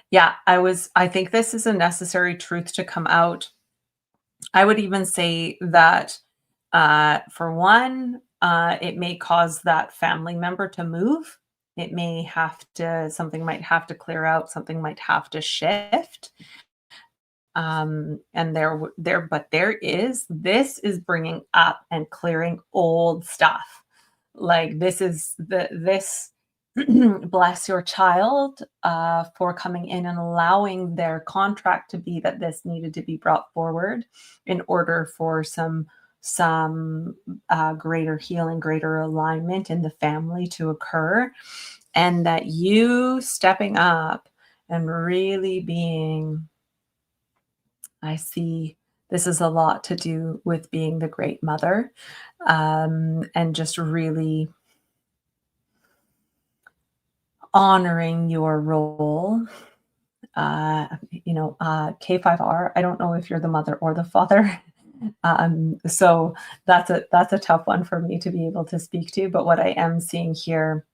A: Yeah, I think this is a necessary truth to come out. I would even say that for one, it may cause that family member to move. It may have to, something might have to clear out, something might have to shift. And this is bringing up and clearing old stuff. Like this bless your child for coming in and allowing their contract to be that this needed to be brought forward in order for some greater healing, greater alignment in the family to occur, and that you stepping up and really being, I see this is a lot to do with being the great mother, and just really honoring your role. K5R, I don't know if you're the mother or the father. So that's a tough one for me to be able to speak to. But what I am seeing here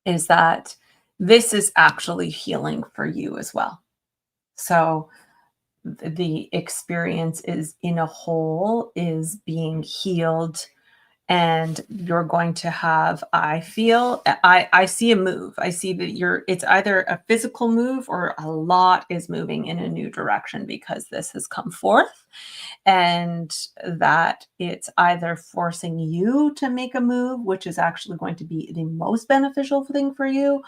A: is that this is actually healing for you as well. So the experience is in a whole is being healed, and you're going to have, I see a move. I see that it's either a physical move or a lot is moving in a new direction because this has come forth, and that it's either forcing you to make a move, which is actually going to be the most beneficial thing for you,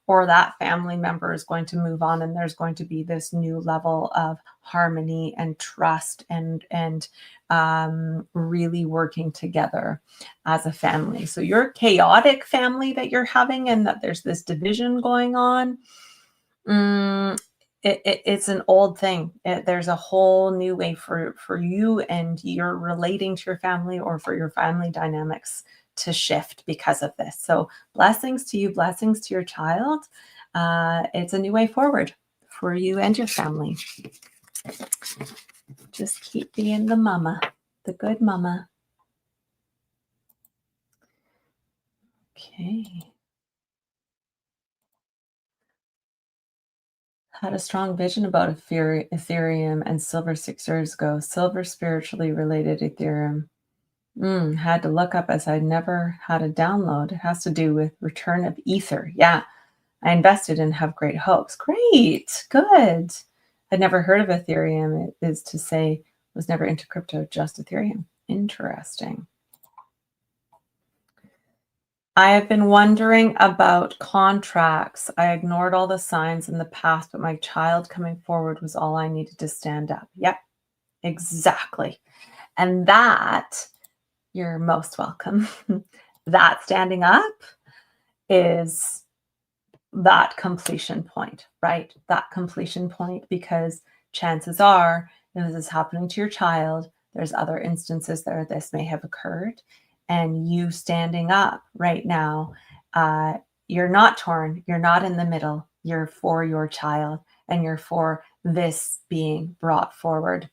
A: or that family member is going to move on, and there's going to be this new level of harmony and trust, and really working together as a family. So your chaotic family that you're having, and that there's this division going on, it's an old thing. There's a whole new way for you and you're relating to your family, or for your family dynamics to shift because of this. So blessings to you, blessings to your child. It's a new way forward for you and your family. Just keep being the mama, the good mama. Okay. Had a strong vision about Ethereum and silver 6 years ago. Silver spiritually related Ethereum. Had to look up as I never had a download. It has to do with return of ether. Yeah, I invested and have great hopes. Great, good. I'd never heard of Ethereum. It is to say, was never into crypto, just Ethereum. Interesting. I have been wondering about contracts. I ignored all the signs in the past, but my child coming forward was all I needed to stand up. Yep, exactly. And that, you're most welcome. That standing up is that completion point, right? That completion point, because chances are, if this is happening to your child, there's other instances there this may have occurred, and you standing up right now, you're not torn, you're not in the middle, You're for your child, and you're for this being brought forward.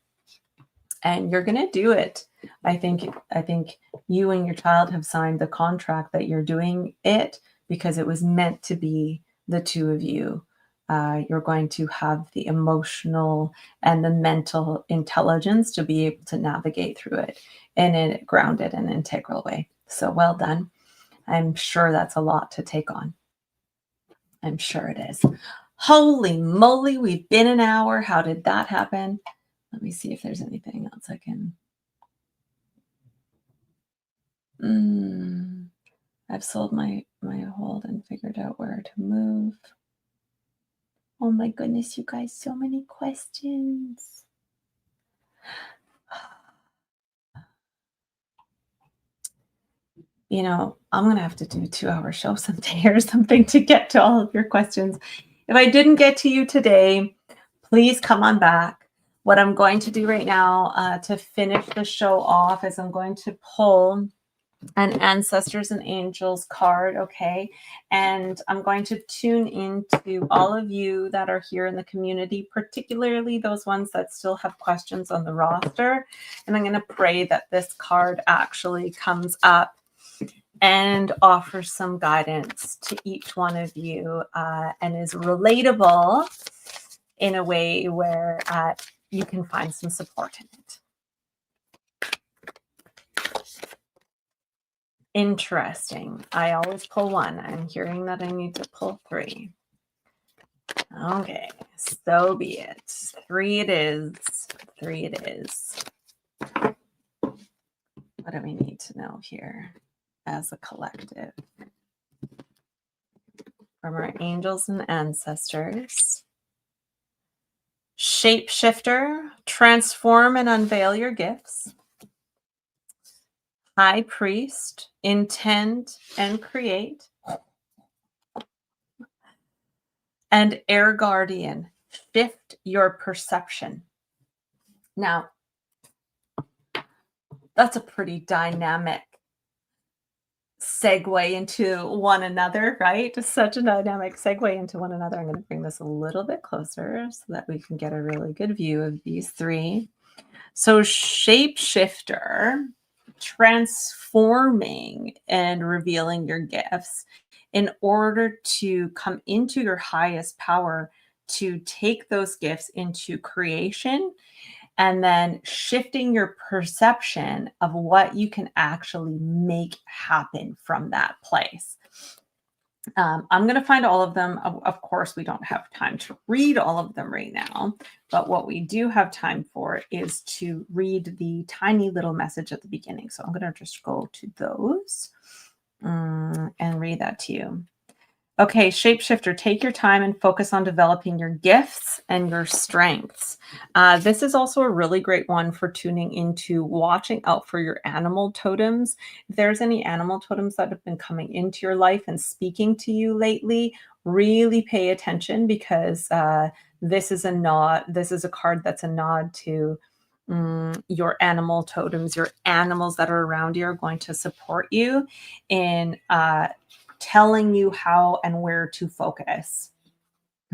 A: And you're going to do it. I think you and your child have signed the contract that you're doing it because it was meant to be the two of you. You're going to have the emotional and the mental intelligence to be able to navigate through it in a grounded and integral way. So well done. I'm sure that's a lot to take on. I'm sure it is. Holy moly, we've been an hour. How did that happen? Let me see if there's anything else I can. I've sold my hold and figured out where to move. Oh my goodness, you guys, so many questions. You know, I'm going to have to do a 2-hour show someday or something to get to all of your questions. If I didn't get to you today, please come on back. What I'm going to do right now to finish the show off is I'm going to pull an ancestors and angels card, okay? And I'm going to tune into all of you that are here in the community, particularly those ones that still have questions on the roster. And I'm going to pray that this card actually comes up and offers some guidance to each one of you and is relatable in a way where you can find some support in it. Interesting. I always pull one. I'm hearing that I need to pull 3. Okay, so be it. 3 it is. 3 it is. What do we need to know here as a collective? From our angels and ancestors. Shapeshifter, transform and unveil your gifts. High priest, intend and create. And air guardian, shift your perception. Now, that's a pretty dynamic segue into one another, right? Such a dynamic segue into one another. I'm going to bring this a little bit closer so that we can get a really good view of these 3. So shapeshifter, transforming and revealing your gifts in order to come into your highest power, to take those gifts into creation, and then shifting your perception of what you can actually make happen from that place. I'm going to find all of them. Of course, we don't have time to read all of them right now, but what we do have time for is to read the tiny little message at the beginning. So I'm going to just go to those and read that to you. Okay, shapeshifter, take your time and focus on developing your gifts and your strengths. This is also a really great one for tuning into watching out for your animal totems. If there's any animal totems that have been coming into your life and speaking to you lately, really pay attention because this is a nod. This is a card that's a nod to your animal totems. Your animals that are around you are going to support you in telling you how and where to focus.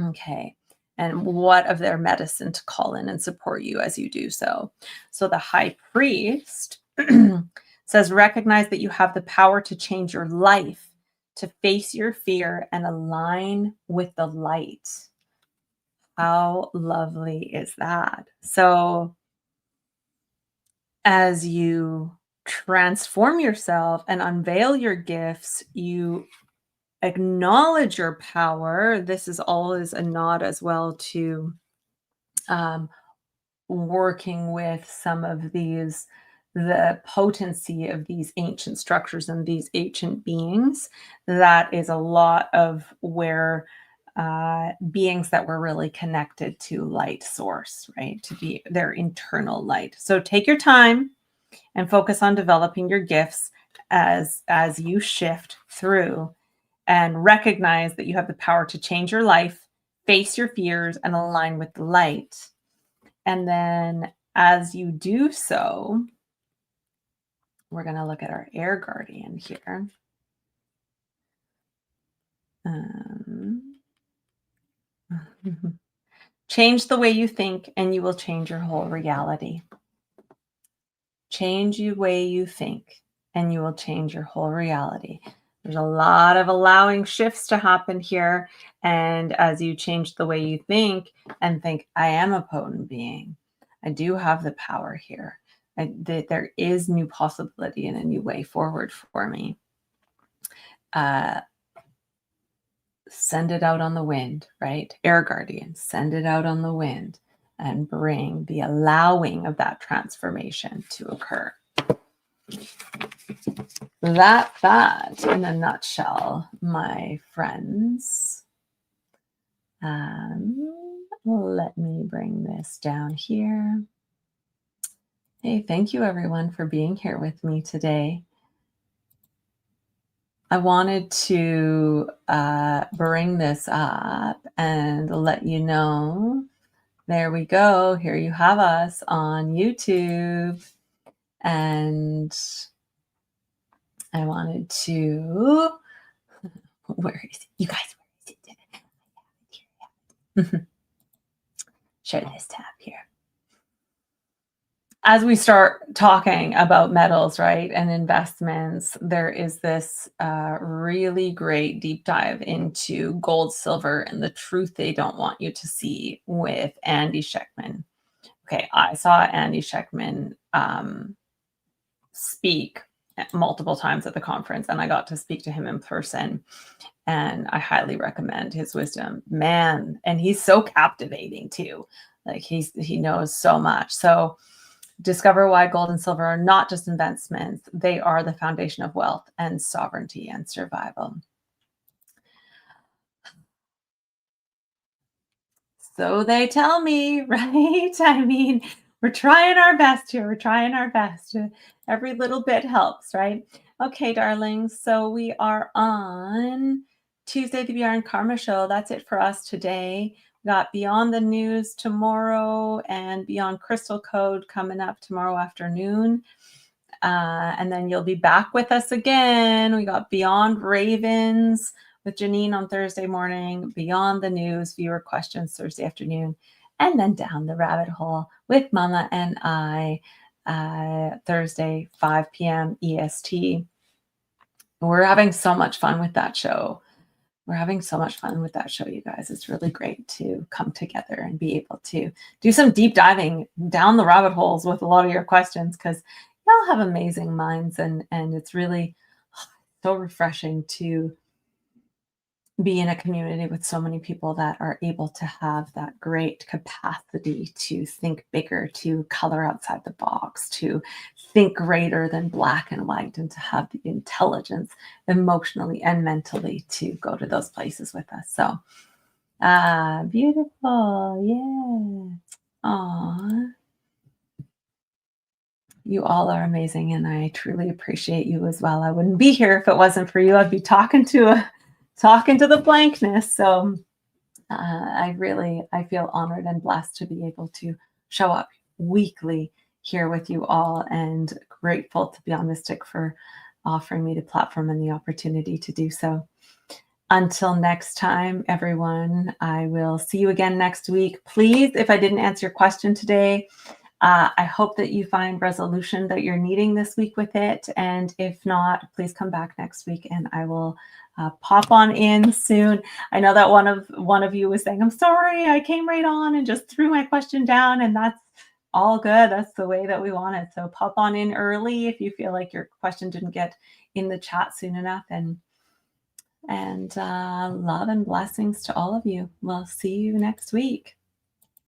A: Okay. And what of their medicine to call in and support you as you do so. So the high priest says, recognize that you have the power to change your life, to face your fear and align with the light. How lovely is that? So as you transform yourself and unveil your gifts, you acknowledge your power. This is always a nod as well to working with some of these, the potency of these ancient structures and these ancient beings. That is a lot of where beings that were really connected to light source, right? To be their internal light. So take your time and focus on developing your gifts as you shift through, and recognize that you have the power to change your life, face your fears, and align with the light. And then as you do so, we're going to look at our air guardian here. Change the way you think, and you will change your whole reality. Change the way you think, and you will change your whole reality. There's a lot of allowing shifts to happen here. And as you change the way you think and think, I am a potent being, I do have the power here. There is new possibility and a new way forward for me. Send it out on the wind, right? Air guardian, send it out on the wind and bring the allowing of that transformation to occur. That in a nutshell, my friends. Let me bring this down here. Hey, thank you everyone for being here with me today. I wanted to bring this up and let you know, there we go. Here you have us on YouTube. And I wanted to, where is it? You guys, where is it? Share this tab here. As we start talking about metals, right, and investments, there is this really great deep dive into gold, silver, and the truth they don't want you to see with Andy Schectman. Okay, I saw Andy Schectman speak multiple times at the conference, and I got to speak to him in person. And I highly recommend his wisdom, man. And he's so captivating too. Like he knows so much. So discover why gold and silver are not just investments. They are the foundation of wealth and sovereignty and survival. So they tell me, right? I mean, we're trying our best here. We're trying our best. Every little bit helps, right? Okay, darlings. So we are on Tuesday, the Beyond Karma Show. That's it for us today. We got Beyond the News tomorrow and Beyond Crystal Code coming up tomorrow afternoon. And then you'll be back with us again. We got Beyond Ravens with Janine on Thursday morning, Beyond the News, viewer questions Thursday afternoon, and then Down the Rabbit Hole with Mama and I Thursday, 5 p.m. EST. We're having so much fun with that show. We're having so much fun with that show, you guys. It's really great to come together and be able to do some deep diving down the rabbit holes with a lot of your questions, because y'all have amazing minds, and it's really so refreshing to be in a community with so many people that are able to have that great capacity to think bigger, to color outside the box, to think greater than black and white, and to have the intelligence emotionally and mentally to go to those places with us. So beautiful. Yeah. Aw. You all are amazing, and I truly appreciate you as well. I wouldn't be here if it wasn't for you. I'd be talking to the blankness. So I feel honored and blessed to be able to show up weekly here with you all, and grateful to Beyond Mystic for offering me the platform and the opportunity to do so. Until next time, everyone, I will see you again next week. Please, if I didn't answer your question today, I hope that you find resolution that you're needing this week with it. And if not, please come back next week and I will pop on in soon. I know that one of you was saying, I'm sorry, I came right on and just threw my question down, and that's all good. That's the way that we want it. So pop on in early if you feel like your question didn't get in the chat soon enough. And love and blessings to all of you. We'll see you next week.